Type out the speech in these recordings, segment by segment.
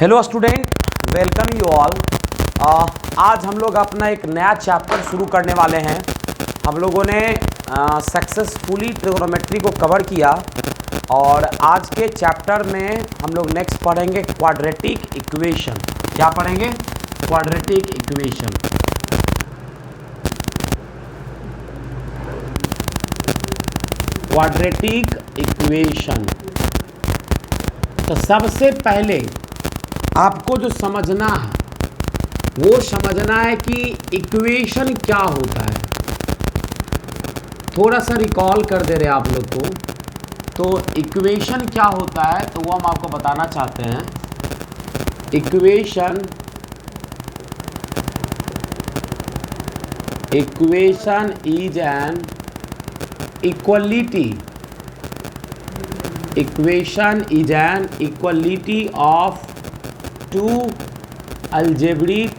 Hello student, welcome you all. आज हम लोग अपना एक नया चैप्टर शुरू करने वाले हैं। हम लोगों ने सक्सेसफुली ट्रिग्नोमेट्री को कवर किया और आज के चैप्टर में हम लोग नेक्स्ट पढ़ेंगे क्वाड्रेटिक इक्वेशन। क्या पढ़ेंगे? Quadratic equation. Quadratic equation. तो सबसे पहले आपको जो समझना है वो समझना है कि इक्वेशन क्या होता है। थोड़ा सा रिकॉल कर दे रहे आप लोग को। तो इक्वेशन क्या होता है तो वो हम आपको बताना चाहते हैं। Equation is an equality. Equation is an equality of two algebraic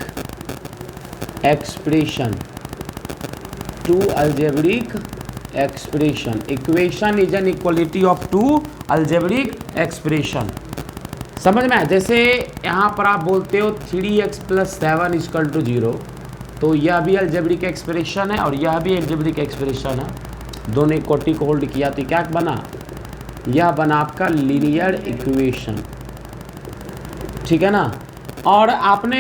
expression. Two algebraic expression. Equation is an equality of two algebraic expression. समझ में आया? जैसे यहाँ पर आप बोलते हो 3x + 7 = 0, तो यह भी अलजेब्रिक एक्सप्रेशन है और यह भी अलजेब्रिक एक्सप्रेशन है। दोनों इक्वलिटी को होल्ड किया तो क्या बना? यह बना आपका लीनियर इक्वेशन। ठीक है ना? और आपने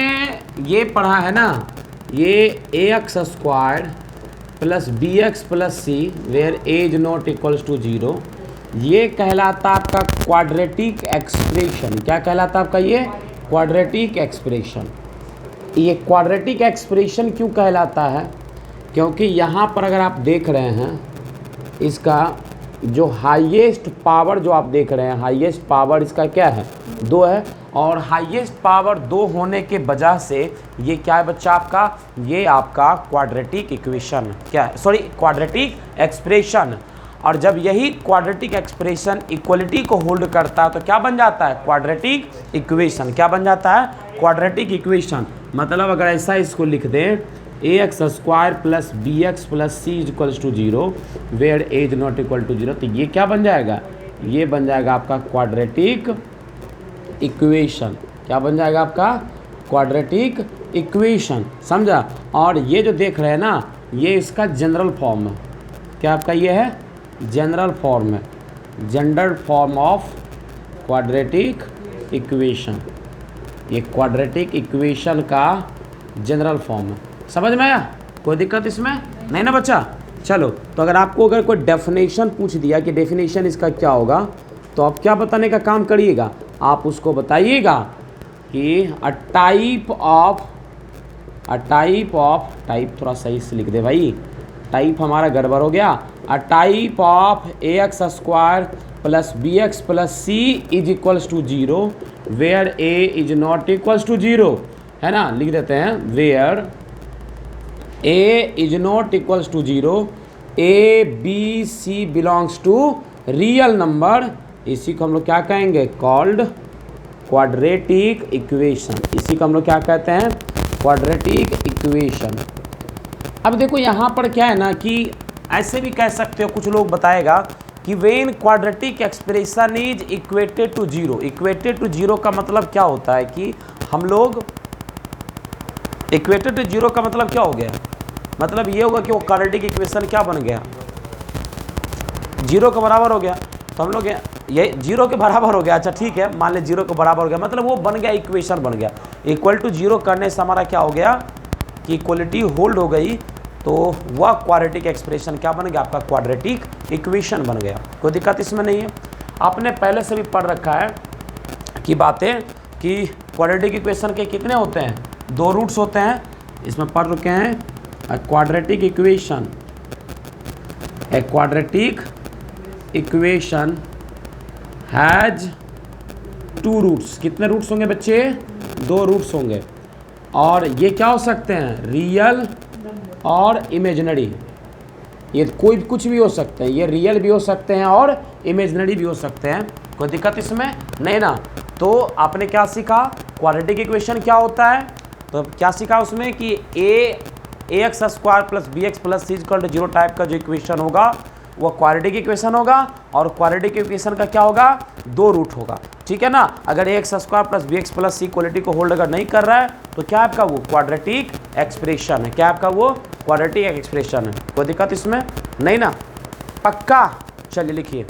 ये पढ़ा है ना, ये ax² + bx + c where a is not equals to 0, ये कहलाता आपका क्वाड्रेटिक एक्सप्रेशन। क्या कहलाता आपका? ये क्वाड्रेटिक एक्सप्रेशन। ये क्वाड्रेटिक एक्सप्रेशन क्यों कहलाता है? क्योंकि यहाँ पर अगर आप देख रहे हैं, इसका जो हाईएस्ट पावर जो आप देख रहे हैं, हाईएस्ट पावर इसका क्या है? 2 है। और हाईएस्ट पावर 2 होने के वजह से ये क्या है बच्चा आपका? ये आपका क्वाड्रेटिक इक्वेशन क्या है? Sorry, quadratic expression. और जब यही क्वाड्रेटिक एक्सप्रेशन इक्वलिटी को होल्ड करता है तो क्या बन जाता है? Quadratic equation. क्या बन जाता है? Quadratic equation. मतलब अगर ऐसा इसको लिख दें, ax² + bx + c = 0 where a is not equal to 0, तो ये क्या बन जाएगा? ये बन जाएगा आपका क्वाड्रेटिक इक्वेशन। क्या बन जाएगा आपका? Quadratic equation. समझा? और ये जो देख रहे हैं ना, ये इसका जनरल फॉर्म है। क्या आपका ये है? जनरल फॉर्म है। General form of quadratic equation. ये क्वाड्रेटिक इक्वेशन का जनरल फॉर्म है। समझ में आया? कोई दिक्कत इसमें नहीं ना बच्चा? चलो, तो अगर कोई डेफिनेशन पूछ दिया कि डेफिनेशन इसका क्या होगा, तो आप क्या बताने का काम करिएगा? आप उसको बताइएगा कि टाइप थोड़ा सही से लिख दे भाई, टाइप हमारा गड़बड़ हो गया। Type of ax² + bx + c = 0 where a is not equals to 0, है ना? लिख देते हैं where a is not equals to 0, a b c belongs to real number. इसी को हम लोग क्या कहेंगे? Called quadratic equation. इसी को हम लोग क्या कहते हैं? Quadratic equation. अब देखो यहाँ पर क्या है ना कि ऐसे भी कह सकते हो, कुछ लोग बताएगा कि when quadratic expression is equated to 0। Equated to 0 का मतलब क्या होता है कि हम लोग इक्वेटेड टू 0 का मतलब क्या हो गया? मतलब ये होगा कि वो क्वाड्रेटिक इक्वेशन क्या बन गया? 0 के बराबर हो गया। तो हम लोग ये 0 के बराबर हो गया। अच्छा ठीक है, मान ले 0 के बराबर हो गया, मतलब वो बन गया, इक्वेशन बन गया। इक्वल टू 0 करने से हमारा क्या हो गया कि इक्वलिटी होल्ड हो गई, तो वह क्वाड्रेटिक एक्सप्रेशन क्या बन गया? आपका क्वाड्रेटिक इक्वेशन बन गया। कोई दिक्कत इसमें नहीं है। आपने पहले से भी पढ़ रखा है कि बातें कि क्वाड्रेटिक इक्वेशन के कितने होते हैं? 2 रूट्स होते हैं। इसमें पढ़ रखे हैं quadratic equation. A quadratic equation has 2 roots. कितने रूट्स होंगे बच्चे? 2 रूट्स होंगे। और ये क्या हो सकते हैं? रियल और इमेजिनरी। ये कोई कुछ भी हो सकते हैं, ये रियल भी हो सकते हैं और इमेजिनरी भी हो सकते हैं। कोई दिक्कत इसमें नहीं ना? तो आपने क्या सीखा? क्वाड्रेटिक इक्वेशन क्या होता है? तो क्या सीखा उसमें कि ax² + bx + c = 0 टाइप का जो इक्वेशन होगा, वो क्वाड्रेटिक इक्वेशन होगा, और क्वाड्रेटिक इक्वेशन का क्या होगा, 2 रूट होगा, ठीक है ना। अगर a x square plus B x plus c equality को होल्ड अगर नहीं कर रहा है तो क्या आपका वो क्वाड्रेटिक एक्सप्रेशन है, क्या आपका वो क्वाड्रेटिक एक्सप्रेशन है। कोई दिक्कत इसमें नहीं ना, पक्का। चलिए लिखिए,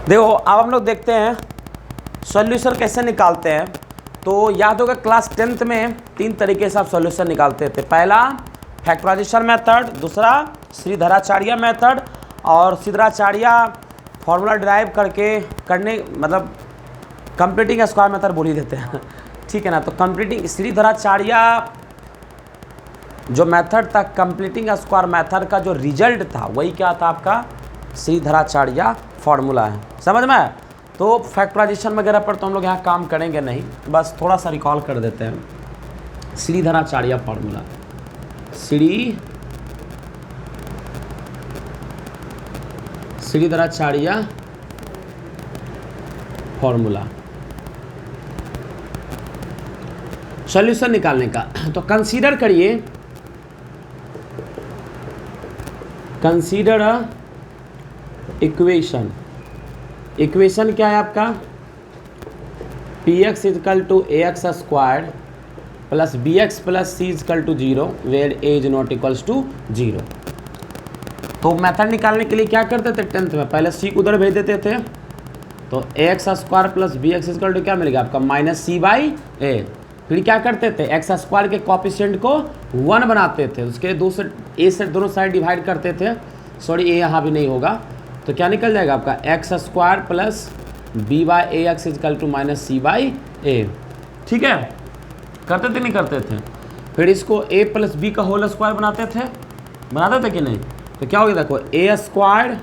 देखो अब हम लोग देखते हैं सॉल्यूशन कैसे निकालते हैं। तो याद होगा क्लास 10th में 3 तरीके से आप सॉल्यूशन निकालते थे। पहला फैक्टराइजेशन मेथड, दूसरा श्रीधराचार्य मेथड, और श्रीधराचार्य फॉर्मूला डिराइव करने मतलब कंप्लीटिंग स्क्वायर मेथड बोल ही देते हैं, ठीक है ना। तो कंप्लीटिंग श्रीधराचार्य जो मेथड था, कंप्लीटिंग स्क्वायर मेथड का जो रिजल्ट था वही क्या था आपका, श्रीधराचार्य फॉर्मूला है, समझ में आया। तो फैक्टराइजेशन वगैरह पर तो हम लोग यहाँ काम करेंगे नहीं, बस थोड़ा सा रिकॉल कर देते हैं। Shridharacharya formula, Shridharacharya formula solution निकालने का। तो कंसीडर करिए, कंसीडर इक्वेशन, इक्वेशन क्या है आपका, P X equal to A x square plus B x plus C equal to 0 where A is not equals to 0। तो मेथड निकालने के लिए क्या करते थे 10th में, पहले सी को उधर भेज देते थे, तो a x square plus B x equal to क्या मिलेगा आपका माइनस सी बाई ए। फिर क्या करते थे, एक्स स्क्वायर के कोएफिशिएंट को 1 बनाते थे, उसके लिए 2 से ए से दोनों साइड डिवाइड करते थे, सॉरी ए यहाँ भी नहीं होगा, तो क्या निकल जाएगा आपका x square plus B by a x equal to minus c by a, ठीक है। करते थे नहीं करते थे। फिर इसको ए प्लस बी का होल स्क्वायर बनाते थे कि नहीं, तो क्या हो गया देखो, ए स्क्वायर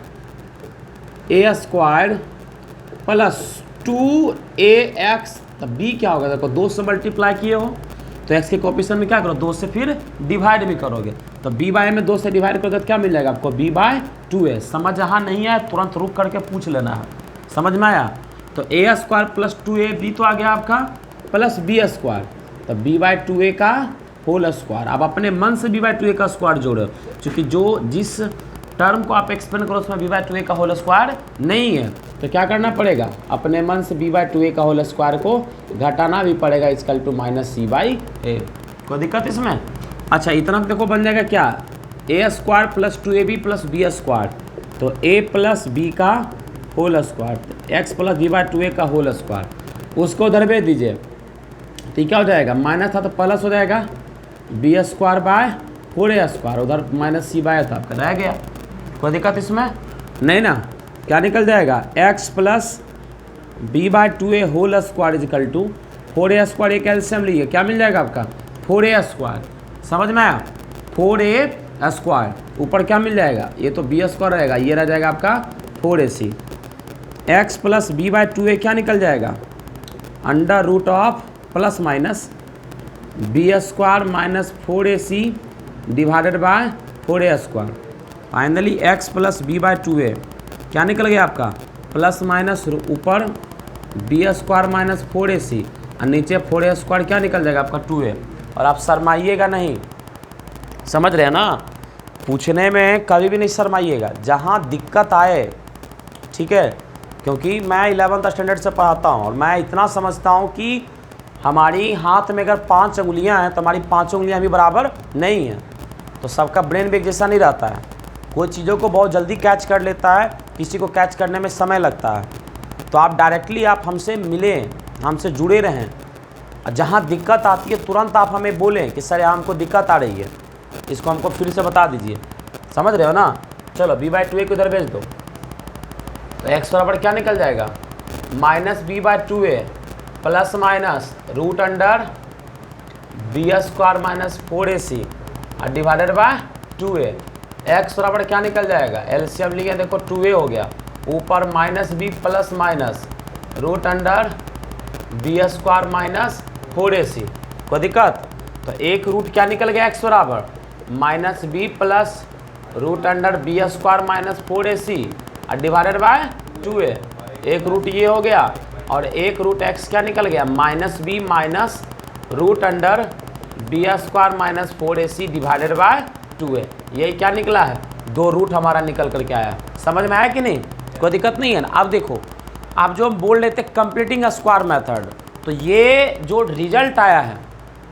प्लस 2ax, तब बी क्या होगा देखो, 2 से मल्टीप्लाई किए हो तो x के कोएफिशिएंट में क्या करो, 2 से फिर डिवाइड भी करोगे, तो b बाय में 2 से डिवाइड करोगे तो क्या मिल जाएगा आपको, b बाय 2a। समझ यहाँ नहीं आया तुरंत रुक करके पूछ लेना है, समझ में आया। तो a स्क्वायर प्लस 2ab तो आ गया आपका प्लस बी स्क्वायर, तो b बाय 2a का होल स्क्वायर। अब अपने मन से b बाय 2a का स्क्वायर जोड़ो, क्योंकि जो जिस टर्म को आप एक्सप्लेन करो उसमें b बाय 2a का होल स्क्वायर नहीं है, तो क्या करना पड़ेगा, अपने मन से b बाय 2a का होल स्क्वायर को घटाना भी पड़ेगा, equal to minus c by a. कोई दिक्कत इसमें। अच्छा इतना देखो बन जाएगा क्या, a square plus 2ab plus b square, तो a प्लस बी का whole square, x plus B by 2a का होल स्क्वायर, उसको उधर भेज दीजिए, तो क्या हो जाएगा, माइनस था तो प्लस हो जाएगा, B square by 4a square, उधर माइनस सी बाय था आपका रह गया। कोई दिक्कत इसमें नहीं ना। क्या निकल जाएगा, x plus B by 2a whole square equal to 4a square, एक एलसीएम लीजिए, क्या मिल जाएगा आपका 4a स्क्वायर, समझ में आया, 4a स्क्वायर, ऊपर क्या मिल जाएगा, ये तो बी स्क्वायर रहेगा, ये रह जाएगा आपका 4ac, x plus B by 2a क्या निकल जाएगा, under root of plus minus B square minus 4ac divided by 4a square. Finally x plus B by 2a क्या निकल गया आपका, प्लस माइनस ऊपर बी स्क्वायर माइनस 4ac और नीचे 4a स्क्वायर क्या निकल जाएगा आपका 2a। और आप शर्माइएगा नहीं, समझ रहे हैं ना, पूछने में कभी भी नहीं शर्माइएगा, जहाँ दिक्कत आए, ठीक है। क्योंकि मैं 11th स्टैंडर्ड से पढ़ाता हूँ और मैं इतना समझता हूँ कि हमारी हाथ में अगर 5 उंगलियाँ हैं तो हमारी 5 उंगलियाँ भी बराबर नहीं हैं, तो सबका ब्रेन भी एक जैसा नहीं रहता है, कोई चीज़ों को बहुत जल्दी कैच कर लेता है, किसी को कैच करने में समय लगता है। तो आप डायरेक्टली आप हमसे मिलें, हमसे जुड़े रहें, जहाँ दिक्कत आती है तुरंत आप हमें बोलें कि सर यहाँ हमको दिक्कत आ रही है, इसको हमको फिर से बता दीजिए, समझ रहे हो ना। चलो b बाय 2a को इधर भेज दो, तो x बराबर क्या निकल जाएगा, minus B by 2a plus minus root under B square minus 4ac और डिवाइडेड बाय 2a। x बराबर क्या निकल जाएगा, एलसीएम लिए देखो 2a हो गया, ऊपर minus B plus minus root under B square minus 4ac। कोई दिक्कत, तो एक रूट क्या निकल गया x बराबर minus B plus root under B square minus 4ac और डिवाइडेड बाय 2a। एक रूट ये हो गया और एक रूट x क्या निकल गया, minus B minus root under B square minus 4ac divided by 2a। यही क्या निकला है, 2 रूट हमारा निकल करके आया। समझ में आया कि नहीं, कोई दिक्कत नहीं है ना। अब देखो, आप जो बोल रहे थे कंप्लीटिंग स्क्वायर मेथड, तो ये जो रिजल्ट आया है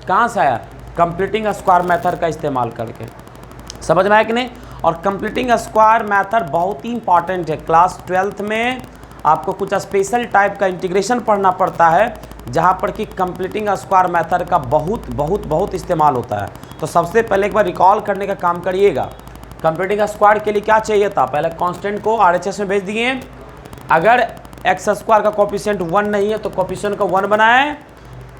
कहाँ से आया, कंप्लीटिंग स्क्वायर मेथड का इस्तेमाल करके। समझ में आया कि नहीं। और कंप्लीटिंग स्क्वायर मेथड बहुत ही इंपॉर्टेंट है। क्लास 12th में आपको कुछ स्पेशल टाइप का इंटीग्रेशन पढ़ना पड़ता है, जहाँ पर कि कंप्लीटिंग स्क्वायर मेथड का बहुत इस्तेमाल होता है। तो सबसे पहले एक बार रिकॉल करने का काम करिएगा। कंप्लीटिंग स्क्वायर के लिए क्या चाहिए था, पहले कांस्टेंट को RHS में भेज दिए। अगर एक्स स्क्वायर का कोफिशिएंट 1 नहीं है तो कोफिशिएंट को 1 बनाए।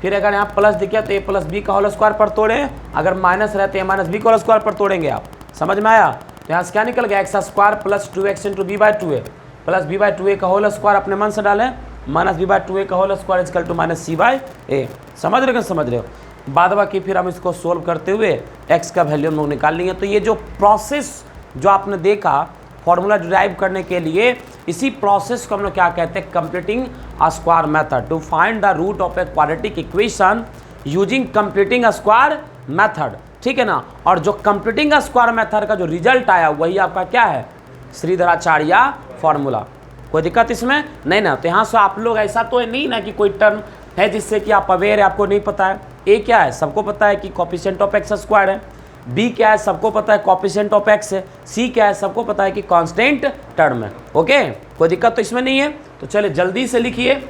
फिर अगर यहाँ प्लस दिखे तो a प्लस बी का होल स्क्वायर पर तोड़े, अगर माइनस रहते हैं माइनस बी का होल स्क्वायर पर तोड़ेंगे आप। समझ में आया। तो यहाँ से क्या निकल गया, X square plus 2x into B by 2a plus B by 2a का होल स्क्वायर अपने मन से डालें, माइनस बी बाई 2a का whole square equal to minus c by a. समझ रहे हो, समझ रहे हो। बाद बाकी फिर हम इसको सोल्व करते हुए x का वैल्यू हम लोग निकाल लेंगे। तो ये जो प्रोसेस जो आपने देखा फॉर्मूला डिराइव करने के लिए, इसी प्रोसेस को हम लोग क्या कहते हैं, completing square method. To find the root of a quadratic equation using completing square method, ठीक है ना। और जो कंप्लीटिंग स्क्वायर मेथड का जो रिजल्ट आया वही आपका क्या है, श्रीधराचार्य फॉर्मूला। कोई दिक्कत इसमें नहीं ना। तो यहाँ से आप लोग ऐसा तो है नहीं ना कि कोई टर्म है जिससे कि आप अवेयर है, आपको नहीं पता है। ए क्या है, सबको पता है कि कोफिशिएंट ऑफ एक्स स्क्वायर है। बी क्या है, सबको पता है कोफिशिएंट ऑफ एक्स है। सी क्या है, सबको पता है कि कांस्टेंट टर्म है। ओके, कोई दिक्कत तो इसमें नहीं है। तो चलिए जल्दी से लिखिए,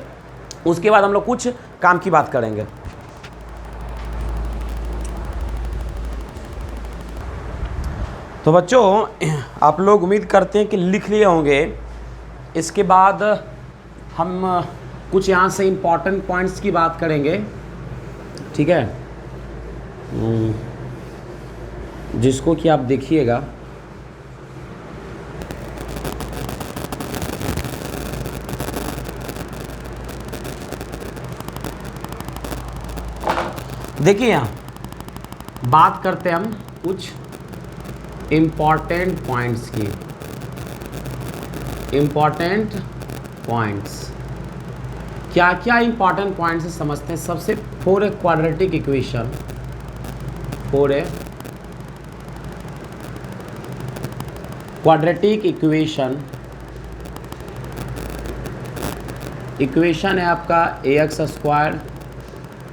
उसके बाद हम लोग कुछ काम की बात करेंगे। तो बच्चों, आप लोग उम्मीद करते हैं कि लिख लिए होंगे। इसके बाद हम कुछ यहाँ से इम्पॉर्टेंट पॉइंट्स की बात करेंगे, ठीक है, जिसको कि आप देखिएगा। देखिए यहाँ बात करते हैं हम कुछ इम्पॉर्टेंट पॉइंट्स की। इम्पॉर्टेंट पॉइंट्स क्या क्या इम्पॉर्टेंट पॉइंट्स से समझते हैं। सबसे for a quadratic equation, for a quadratic equation है आपका ax square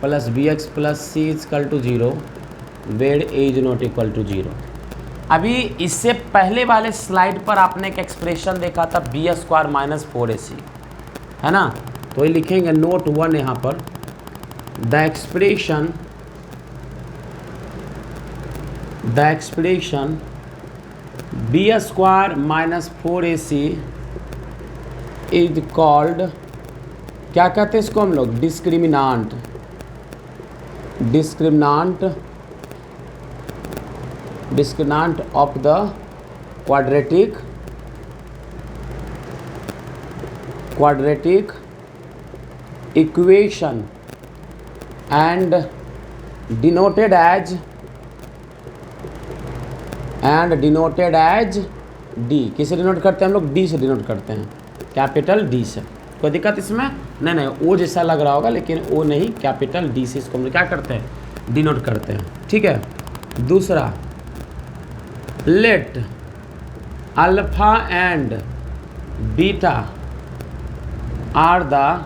plus bx plus C equal to 0 where a is not equal to 0। अभी इससे पहले वाले स्लाइड पर आपने एक एक्सप्रेशन देखा था बी स्क्वायर माइनस 4ac, है ना। तो ये लिखेंगे नोट 1 यहाँ पर, the expression b square minus 4ac is called, क्या कहते हैं इसको हम लोग, discriminant of the quadratic equation and denoted as D. किसे डिनोट करते हैं हम लोग, डी से डिनोट करते हैं, कैपिटल डी से। कोई दिक्कत इसमें नहीं, ओ जैसा लग रहा होगा लेकिन ओ नहीं, कैपिटल डी से इसको हम लोग क्या करते हैं, डिनोट करते हैं, ठीक है। दूसरा, let alpha and beta are the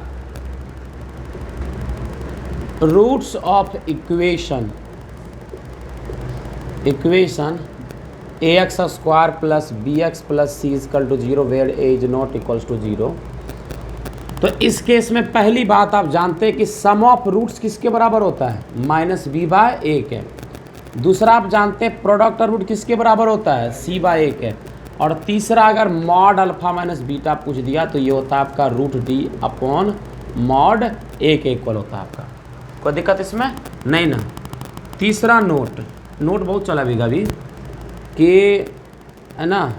roots of equation ax square plus bx plus C equal to 0 where a is not equals to 0। तो इस केस में पहली बात आप जानते हैं कि सम ऑफ रूट्स किसके बराबर होता है, माइनस बी बाय ए के। दूसरा आप जानते हैं प्रोडक्ट रूट किसके बराबर होता है, सी बाय ए के। और तीसरा, अगर मॉड अल्फा माइनस बीटा पूछ दिया तो ये होता है आपका रूट डी अपॉन मॉड ए के इक्वल होता है आपका। कोई दिक्कत इसमें नहीं ना। तीसरा नोट बहुत चला भी अभी कि, है ना,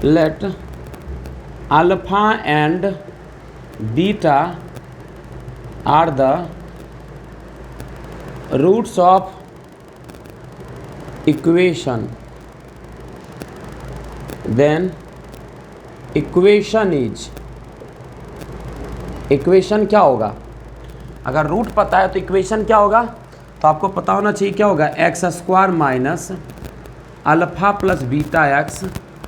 let alpha and beta are the roots of equation, then equation is equation क्या होगा, अगर रूट पता है तो इक्वेशन क्या होगा, तो आपको पता होना चाहिए क्या होगा, X square minus alpha plus beta X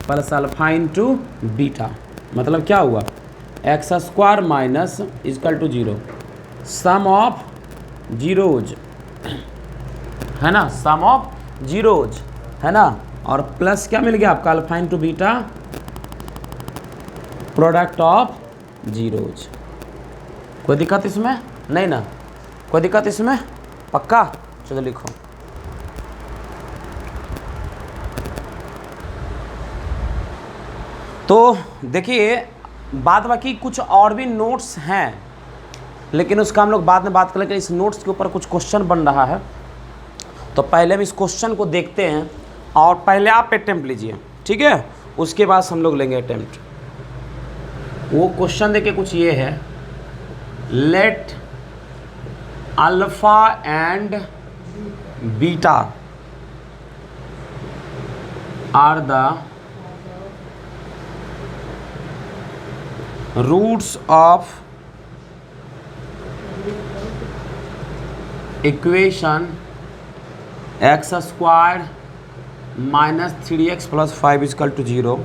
plus alpha into beta. मतलब क्या हुआ, X square minus equal to 0 sum of zeros, है ना, सम ऑफ जीरोज, है ना, और प्लस क्या मिल गया आपका, alpha into beta product of zeros. कोई दिक्कत इसमें नहीं ना, कोई दिक्कत इसमें, पक्का। चलो लिखो, तो देखिए बाद बाकी कुछ और भी नोट्स हैं, लेकिन उसका हम लोग बाद में बात करेंगे। इस नोट्स के ऊपर कुछ क्वेश्चन बन रहा है, तो पहले हम इस क्वेश्चन को देखते हैं और पहले आप अटेम्प्ट लीजिए, ठीक है, उसके बाद हम लोग लेंगे अटेम्प्ट। वो क्वेश्चन देखिए कुछ ये है, let alpha and beta are the roots of equation X square minus 3x plus 5 equal to 0।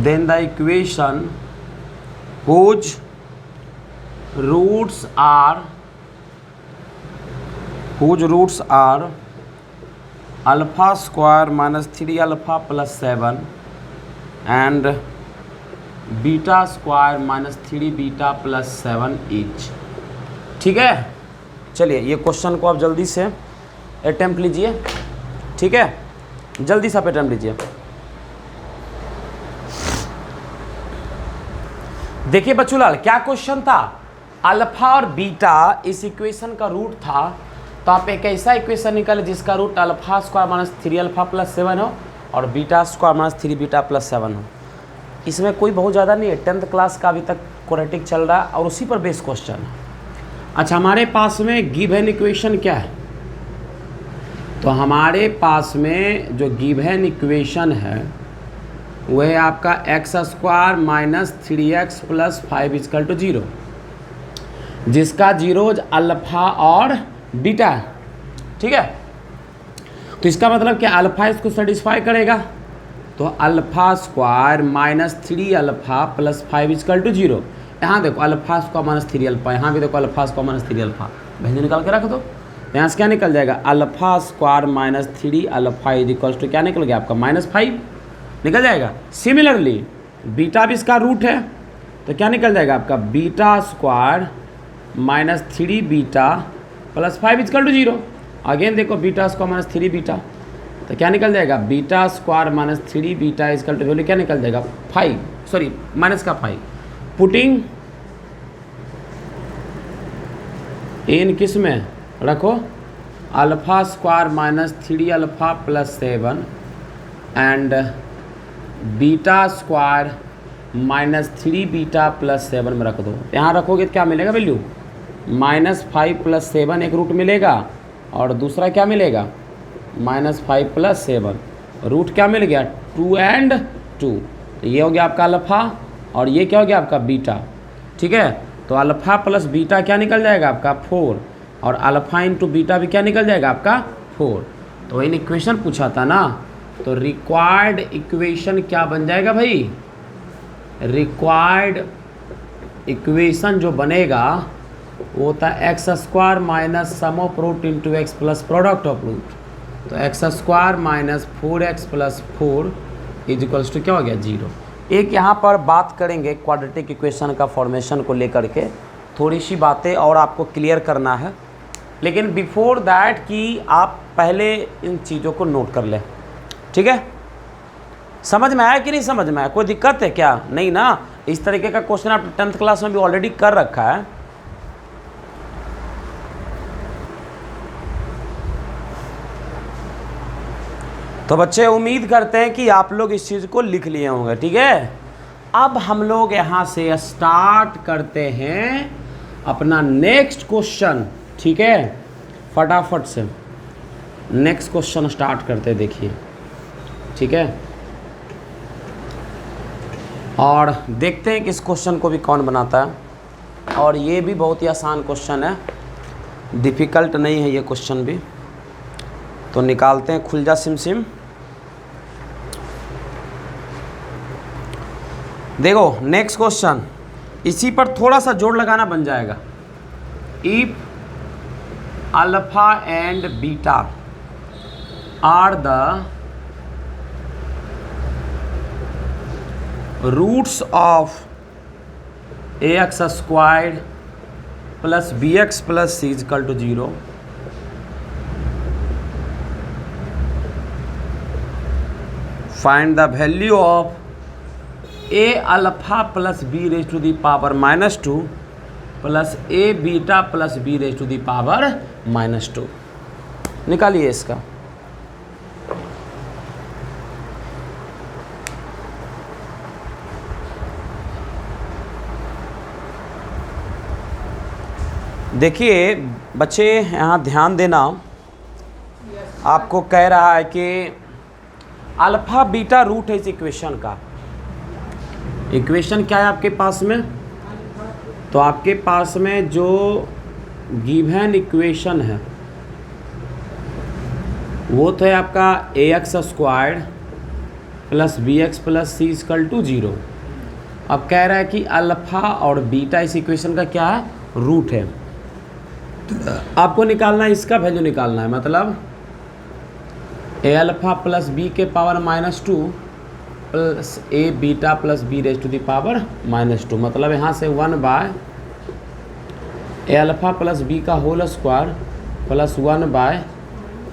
Then the equation whose roots are alpha square minus 3 alpha plus 7 and beta square minus 3 beta plus 7 each. ठीक है, चलिए ये question को आप जल्दी से attempt लीजिए, ठीक है, जल्दी से आप अटेम्प्ट लीजिए। देखिए बच्चूलाल क्या क्वेश्चन था, अल्फा और बीटा इस इक्वेशन का रूट था, तो आप एक ऐसा इक्वेशन निकाले जिसका root alpha square minus 3 alpha plus 7 हो और beta square minus 3 beta plus 7 हो। इसमें कोई बहुत ज़्यादा नहीं है, 10th क्लास का अभी तक क्वाड्रेटिक चल रहा है और उसी पर बेस क्वेश्चन है। अच्छा, हमारे पास में गिवन इक्वेशन क्या है, तो हमारे पास में जो गिवन इक्वेशन है वह है आपका x square minus 3x plus 5 equal to 0, जिसका जीरोज अल्फा और बीटा है। ठीक है, तो इसका मतलब क्या, अल्फा इसको सेटिस्फाई करेगा, तो alpha square minus 3 alpha plus 5 equal to 0। यहाँ देखो अल्फा स्क्वायर माइनस 3 अल्फा, यहाँ भी देखो alpha square minus 3 alpha, value निकाल के रख दो, यहाँ से क्या निकल जाएगा, alpha square minus 3 alpha is equals to क्या निकल गया आपका, माइनस 5 निकल जाएगा। सिमिलरली बीटा भी इसका रूट है, तो क्या निकल जाएगा आपका, beta square minus 3 beta plus 5 equal to 0। Again देखो बीटा स्क्वायर माइनस 3 बीटा, तो क्या निकल जाएगा, beta square minus 3 beta equal to value क्या निकल जाएगा, 5, सॉरी माइनस का 5। पुटिंग इन किस में रखो, alpha square minus 3 alpha plus 7 and beta square minus 3 beta plus 7 में रख दो। यहाँ रखोगे तो क्या मिलेगा वैल्यू, -5 प्लस 7 एक रूट मिलेगा और दूसरा क्या मिलेगा, -5 प्लस 7, रूट क्या मिल गया 2 एंड 2, तो ये हो गया आपका अल्फा और ये क्या हो गया आपका बीटा। ठीक है, तो अल्फा प्लस बीटा क्या निकल जाएगा आपका 4 और अल्फा इंटू बीटा भी क्या निकल जाएगा आपका 4। तो इन इक्वेशन पूछा था ना, तो रिक्वायर्ड इक्वेशन क्या बन जाएगा भाई, रिक्वायर्ड इक्वेशन जो बनेगा वो होता है x square minus sum of root into x plus product of root, तो x square minus 4x plus 4 is equals to क्या हो गया 0। एक यहाँ पर बात करेंगे क्वाड्रेटिक इक्वेशन का फॉर्मेशन को लेकर के, थोड़ी सी बातें और आपको क्लियर करना है, लेकिन बिफोर दैट कि आप पहले इन चीज़ों को नोट कर लें। ठीक है, समझ में आया कि नहीं समझ में आया, कोई दिक्कत है क्या, नहीं ना। इस तरीके का क्वेश्चन आप 10th क्लास में भी ऑलरेडी कर रखा है। तो बच्चे उम्मीद करते हैं कि आप लोग इस चीज़ को लिख लिए होंगे। ठीक है, अब हम लोग यहाँ से स्टार्ट करते हैं अपना नेक्स्ट क्वेश्चन। ठीक है, फटाफट से नेक्स्ट क्वेश्चन स्टार्ट करते हैं। देखिए ठीक है, और देखते हैं कि इस क्वेश्चन को भी कौन बनाता है। और ये भी बहुत ही आसान क्वेश्चन है, डिफ़िकल्ट नहीं है ये क्वेश्चन भी। तो निकालते हैं, खुल जा सिम। देखो नेक्स्ट क्वेश्चन, इसी पर थोड़ा सा जोड़ लगाना बन जाएगा। If alpha and beta are the roots of ax squared plus bx plus c equal to 0, find the value of a alpha plus b raise to the power -2 plus a beta plus b raise to the power -2। निकालिए इसका। देखिए बच्चे यहाँ ध्यान देना, आपको कह रहा है कि अल्फ़ा बीटा रूट है इस इक्वेशन का। इक्वेशन क्या है आपके पास में? तो आपके पास में जो गिवन इक्वेशन है वो तो है आपका ax squared plus bx plus c equal to 0। अब कह रहा है कि अल्फ़ा और बीटा इस इक्वेशन का क्या है? रूट है। आपको निकालना है, इसका वैल्यू निकालना है, मतलब ए अल्फ़ा प्लस बी के power -2 plus A beta plus B raise to the power -2, मतलब यहाँ से 1 by A alpha plus B का whole square plus 1 by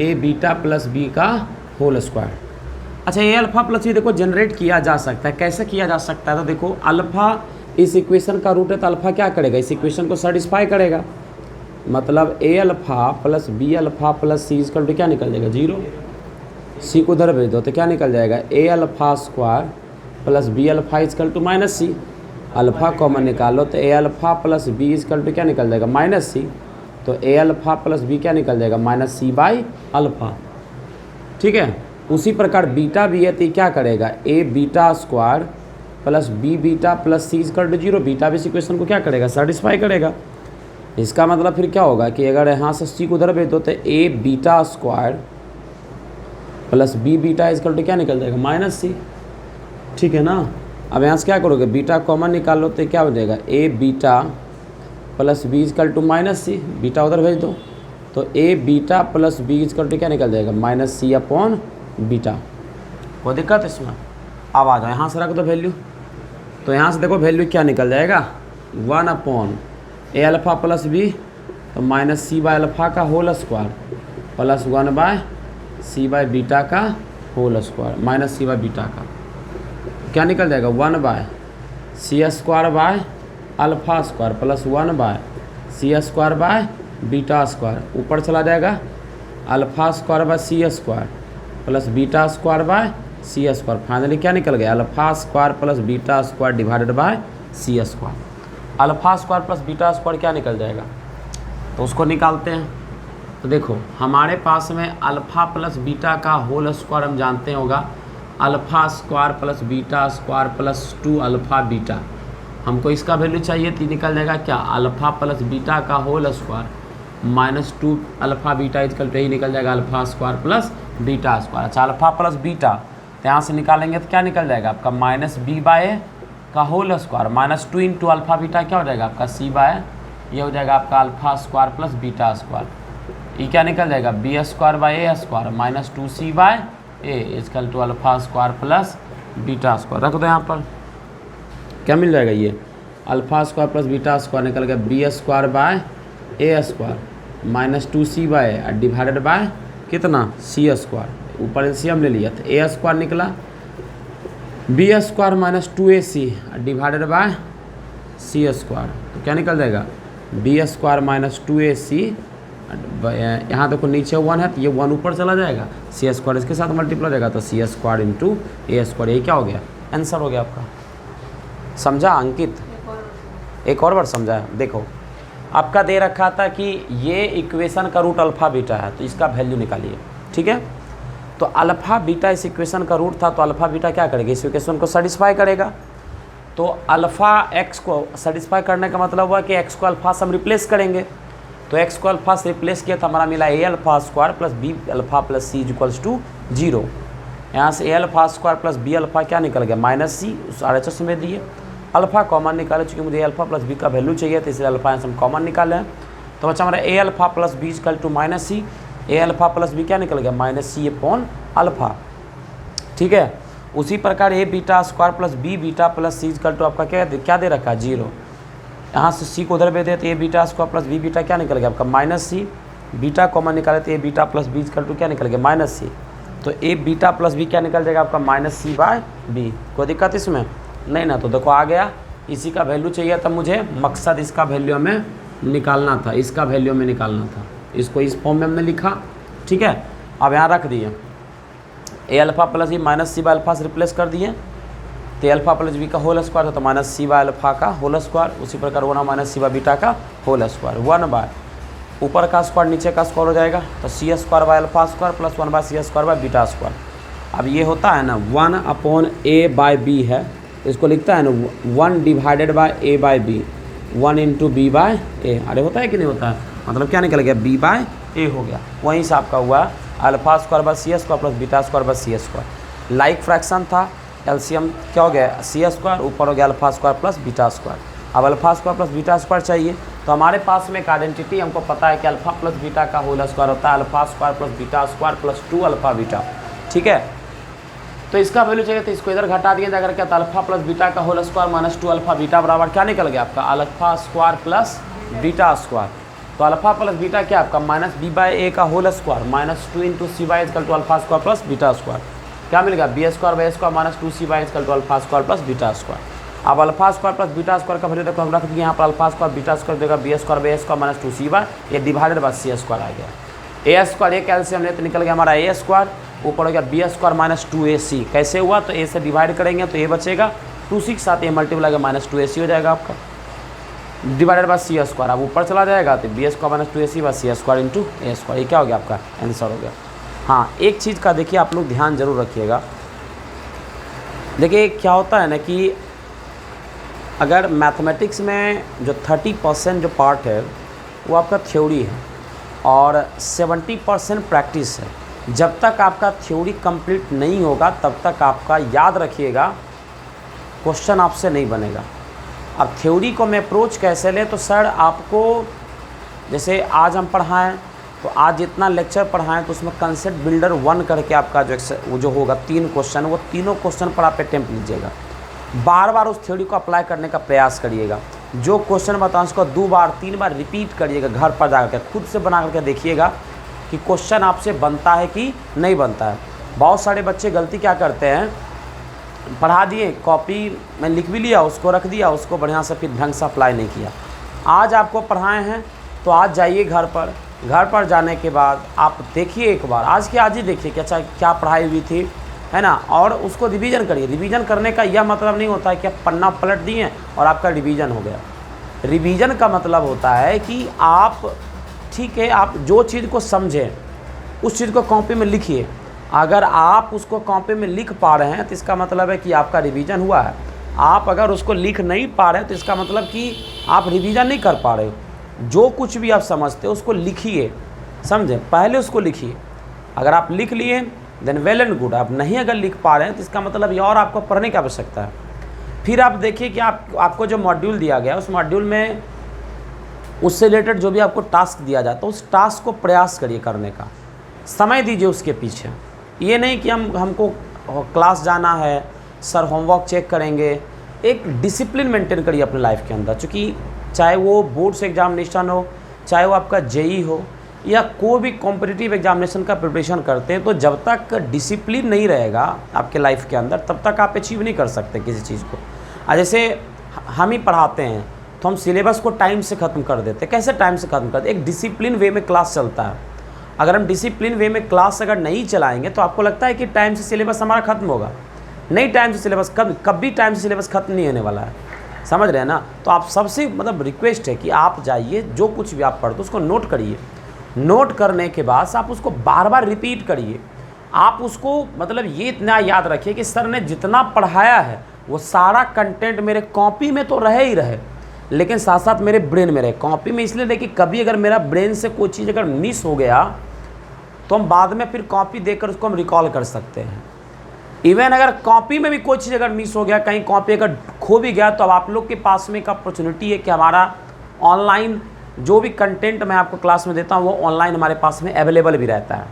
A beta plus B का होल स्क्वायर। अच्छा, ए अल्फ़ा प्लस बी देखो generate किया जा सकता है। कैसे किया जा सकता है? तो देखो अल्फ़ा इस इक्वेशन का रूट है, तो अल्फ़ा क्या करेगा? इस इक्वेशन को सेटिस्फाई करेगा, मतलब ए alpha plus b alpha plus C equal to क्या निकल जाएगा? 0। सी को उधर भेज दो तो क्या निकल जाएगा? A alpha square plus b alpha equal to -c। Alpha common निकालो तो a alpha plus b equal to क्या निकल जाएगा? -c। तो ए अल्फ़ा प्लस बी क्या निकल जाएगा? -c by alpha. ठीक है, उसी प्रकार बीटा भी है तो क्या करेगा? A beta square plus b beta plus C equal to 0। Beta भी इस इक्वेशन को क्या करेगा? सेटिस्फाई करेगा। इसका मतलब फिर क्या होगा कि अगर यहाँ से सी को उधर भेज दो तो a beta square plus b beta equal to क्या निकल जाएगा? -c। ठीक है ना। अब यहाँ से क्या करोगे? बीटा कॉमन निकाल लो तो क्या हो जाएगा? A beta plus b equal to -c। Beta उधर भेज दो तो a beta plus b equal to क्या निकल जाएगा? -c upon beta. कोई दिक्कत इसमें? अब आ जाओ, यहाँ से रख दो वैल्यू, तो यहाँ से देखो वैल्यू क्या निकल जाएगा? 1 upon a alpha plus b तो -c बाय अल्फ़ा का whole square plus 1 by c by beta का whole square -c by beta का क्या निकल जाएगा? 1 by c square by alpha square plus 1 by c square by beta square. ऊपर चला जाएगा alpha square by c square plus beta square by c square. Finally क्या निकल गया? Alpha square plus beta square divided by c square. Alpha square plus beta square क्या निकल जाएगा? तो उसको निकालते हैं। तो देखो हमारे पास में अल्फ़ा प्लस बीटा का होल स्क्वायर हम जानते होगा alpha square plus beta square plus 2 alpha beta. हमको इसका वैल्यू चाहिए तो निकल जाएगा क्या? अल्फ़ा प्लस बीटा का whole square -2 alpha beta equal to ही निकल जाएगा alpha square plus beta square. अच्छा, अल्फ़ा प्लस बीटा तो यहाँ से निकालेंगे तो क्या निकल जाएगा आपका? -b बाय का whole square -2 into alpha beta क्या हो जाएगा आपका? c बाय ये हो जाएगा आपका alpha square plus beta square. ये क्या निकल जाएगा? B square by A square -2c by A equal to alpha square plus beta square. रख दो यहाँ पर, क्या मिल जाएगा? ये alpha square plus beta square निकल गया B square by A square -2c by divided by कितना? c square. ऊपर एलसीएम ले लिया तो ए स्क्वायर निकला B square -2ac divided by c square. तो क्या निकल जाएगा? B square -2ac। यहाँ देखो नीचे 1 है तो ये 1 ऊपर चला जाएगा, c स्क्वायर इसके साथ मल्टीप्लाई हो जाएगा तो c square into A square. ये क्या हो गया? आंसर हो गया आपका। समझा अंकित? एक और बार समझा? देखो आपका दे रखा था कि ये इक्वेशन का रूट अल्फ़ा बीटा है तो इसका वैल्यू निकालिए। ठीक है, तो अल्फ़ा बीटा इस इक्वेशन का रूट था, तो अल्फ़ा बीटा क्या करेगा, इस इक्वेशन को सेटिस्फाई करेगा। तो अल्फ़ा एक्स को सेटिस्फाई करने का मतलब हुआ कि एक्स को अल्फ़ा से हम रिप्लेस करेंगे। तो एक्स को अल्फ़ा से रिप्लेस किया तो हमारा मिला a alpha square plus b alpha plus c equals to 0। यहाँ से a alpha square plus b alpha क्या निकल गया, माइनस सी, उस RHS में दिए। अल्फ़ा कॉमन निकाले, चूँकि मुझे ए अल्फ़ा प्लस बी का वैल्यू चाहिए तो इसलिए अल्फ़ा यहाँ से हम कॉमन निकाले हैं। तो बच्चा हमारा a alpha plus b equal to minus c, a alpha plus b क्या निकल गया, माइनस सी अपॉन अल्फ़ा। ठीक है, उसी प्रकार a beta square plus b beta plus C equal to आपका क्या दे रखा है, 0। यहाँ से सी को उधर भेज दे तो a beta square plus b beta क्या निकल गया आपका, माइनस सी। बीटा कॉमन निकाले तो a beta plus b equal to क्या निकल गया, माइनस सी। तो ए बीटा प्लस बी क्या निकल जाएगा आपका, माइनस सी बाय बी। कोई दिक्कत इसमें नहीं ना। तो देखो आ गया, इसी का वैल्यू चाहिए था मुझे, मकसद इसका वैल्यू हमें निकालना था, इसका वैल्यू हमें निकालना था। इसको इस फॉर्म में हमने लिखा। ठीक है, अब यहाँ रख दिए a alpha plus b minus C by alpha से रिप्लेस कर दिए। तो अल्फ़ा प्लस बी का होल स्क्वायर था तो माइनस सी बाय अल्फ़ा का होल स्क्वायर, उसी प्रकार होना माइनस सी बाय बीटा का होल स्क्वायर, 1 बाय ऊपर का स्क्वायर नीचे का स्क्वायर हो जाएगा। तो c square by alpha square plus 1 by C square by beta square. अब ये होता है ना 1 अपॉन ए बाय बी है, इसको लिखता है ना 1 divided by a by b, 1 into b by a. अरे होता है कि नहीं होता है, मतलब क्या निकल गया, बी बाय ए हो गया। वहीं से आपका हुआ alpha square by C square plus beta square by C square. Like fraction था, एलसीएम क्या हो गया, सी स्क्वायर ऊपर हो गया alpha square plus beta square. अब alpha square plus beta square चाहिए, तो हमारे पास में एक आइडेंटिटी हमको पता है कि अल्फ़ा प्लस बीटा का होल स्क्वायर होता है alpha square plus beta square plus 2 alpha beta. ठीक है, तो इसका वैल्यू चाहिए तो इसको इधर घटा दिया जाकर क्या था, अल्फ़ा प्लस बीटा का whole square minus 2 alpha beta बराबर क्या निकल गया आपका, alpha square plus beta square. तो अल्फ़ा प्लस बीटा क्या आपका, माइनस बी बाय ए का whole square minus 2 into C by equal to alpha square plus beta square. क्या मिलेगा, B square by square minus 2 C by equal to alpha square plus beta square. अब alpha square plus beta square का value देखो हम रख दिए यहाँ पर, अल्फ़ा स्क्वायर बीटा स्क्वायर देगा B square by square minus 2 C by, ये डिवाइडेड बाय सी स्क्वायर आ गया। ए स्क्वायर, ए कैल्शियम ले तो निकल गया हमारा ए स्क्वायर, ऊपर हो गया बी स्क्वायर माइनस 2ac। कैसे हुआ, तो ए से डिवाइड करेंगे तो ए बचेगा, 2 6 साथ ए मल्टीप्लाई का माइनस 2ac हो जाएगा आपका, डिवाइडेड बाय सी स्क्वायर। अब ऊपर चला जाएगा तो B square minus 2ac by C square into A square. ये क्या हो गया आपका आंसर हो गया। हाँ, एक चीज़ का देखिए आप लोग ध्यान जरूर रखिएगा। देखिए क्या होता है ना कि अगर मैथमेटिक्स में जो 30% जो पार्ट है वो आपका थ्योरी है और 70% प्रैक्टिस है। जब तक आपका थ्योरी कंप्लीट नहीं होगा तब तक आपका याद रखिएगा क्वेश्चन आपसे नहीं बनेगा। अब थ्योरी को मैं अप्रोच कैसे ले, तो सर आपको जैसे आज हम पढ़ाएं तो आज जितना लेक्चर पढ़ाएं तो उसमें कंसेप्ट बिल्डर 1 करके आपका वो जो होगा 3 क्वेश्चन, वो तीनों क्वेश्चन पर आप अटेम्प्ट लीजिएगा। बार बार उस थ्योरी को अप्लाई करने का प्रयास करिएगा। जो क्वेश्चन बताऊँ उसको 2 बार 3 बार रिपीट करिएगा, घर पर जाकर खुद से बना करके देखिएगा कि क्वेश्चन आपसे बनता है कि नहीं बनता है। बहुत सारे बच्चे गलती क्या करते हैं, पढ़ा दिए, कॉपी में लिख भी लिया, उसको रख दिया, उसको बढ़िया से फिर ढंग से अप्लाई नहीं किया। आज आपको पढ़ाए हैं तो आज जाइए घर पर जाने के बाद आप देखिए एक बार, आज के आज ही देखिए कि अच्छा क्या पढ़ाई हुई थी, है ना, और उसको रिवीजन करिए। रिवीजन करने का यह मतलब नहीं होता है कि आप पन्ना पलट दिए और आपका रिवीजन हो गया। रिवीजन का मतलब होता है कि आप, ठीक है, आप जो चीज़ को समझें उस चीज़ को कॉपी में लिखिए। अगर आप उसको कॉपी में लिख पा रहे हैं तो इसका मतलब है कि आपका रिवीजन हुआ है। आप अगर उसको लिख नहीं पा रहे हैं तो इसका मतलब कि आप रिवीजन नहीं कर पा रहे हो। जो कुछ भी आप समझते हो उसको लिखिए, समझें, पहले उसको लिखिए। अगर आप लिख लिए देन वेल एंड गुड। आप नहीं अगर लिख पा रहे हैं तो इसका मतलब ये और आपको पढ़ने की आवश्यकता है। फिर आप देखिए कि आपको जो मॉड्यूल दिया गया उस मॉड्यूल में उससे रिलेटेड जो भी आपको टास्क दिया जाता है उस टास्क को प्रयास करिए करने का, समय दीजिए उसके पीछे। ये नहीं कि हमको क्लास जाना है, सर होमवर्क चेक करेंगे। एक डिसिप्लिन मेंटेन करिए अपने लाइफ के अंदर, क्योंकि चाहे वो बोर्ड्स एग्जामिनेशन हो, चाहे वो आपका जेई हो या कोई भी कॉम्पिटिटिव एग्जामिनेशन का प्रिपरेशन करते हैं, तो जब तक डिसिप्लिन नहीं रहेगा आपके लाइफ के अंदर तब तक आप अचीव नहीं कर सकते किसी चीज़ को। जैसे हम ही पढ़ाते हैं तो हम सिलेबस को टाइम से ख़त्म कर देते हैं। कैसे टाइम से ख़त्म करते? एक डिसिप्लिन वे में क्लास चलता है। अगर हम डिसिप्लिन वे में क्लास अगर नहीं चलाएंगे तो आपको लगता है कि टाइम से सिलेबस हमारा ख़त्म होगा। नहीं, टाइम से सिलेबस कभी टाइम से सिलेबस ख़त्म नहीं होने वाला है, समझ रहे हैं ना। तो आप सबसे मतलब रिक्वेस्ट है कि आप जाइए, जो कुछ भी आप पढ़ते उसको नोट करिए। नोट करने के बाद आप उसको बार बार रिपीट करिए। आप उसको मतलब ये इतना याद रखिए कि सर ने जितना पढ़ाया है वो सारा कंटेंट मेरे कॉपी में तो रहे ही रहे, लेकिन साथ साथ मेरे ब्रेन में रहे। कॉपी में इसलिए रहे कि कभी अगर मेरा ब्रेन से कोई चीज़ अगर मिस हो गया तो हम बाद में फिर कॉपी देखकर उसको हम रिकॉल कर सकते हैं। इवन अगर कॉपी में भी कोई चीज़ अगर मिस हो गया, कहीं कॉपी अगर खो भी गया, तो अब आप लोग के पास में एक अपॉर्चुनिटी है कि हमारा ऑनलाइन जो भी कंटेंट मैं आपको क्लास में देता हूँ वो ऑनलाइन हमारे पास में अवेलेबल भी रहता है,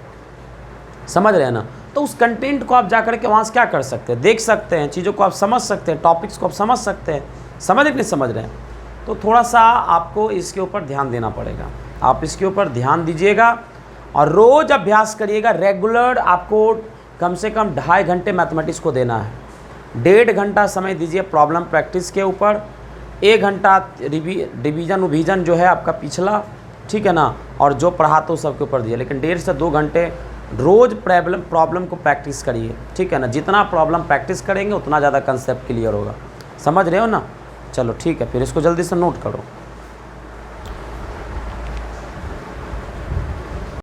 समझ रहे हैं ना। तो उस कंटेंट को आप जा कर के वहाँ से क्या कर सकते हैं, देख सकते हैं, चीज़ों को आप समझ सकते हैं, टॉपिक्स को आप समझ सकते हैं, समझ नहीं समझ रहे हैं। तो थोड़ा सा आपको इसके ऊपर ध्यान देना पड़ेगा, आप इसके ऊपर ध्यान दीजिएगा और रोज़ अभ्यास करिएगा। रेगुलर आपको कम से कम 2.5 घंटे मैथमेटिक्स को देना है, 1.5 घंटा समय दीजिए प्रॉब्लम प्रैक्टिस के ऊपर, 1 घंटा रिवीजन जो है आपका पिछला, ठीक है ना, और जो पढ़ा तो सबके ऊपर दिया, लेकिन 1.5 से 2 घंटे रोज़ प्रॉब्लम को प्रैक्टिस करिए, ठीक है ना। जितना प्रॉब्लम प्रैक्टिस करेंगे उतना ज़्यादा कंसेप्ट क्लियर होगा, समझ रहे हो ना। चलो ठीक है, फिर इसको जल्दी से नोट करो।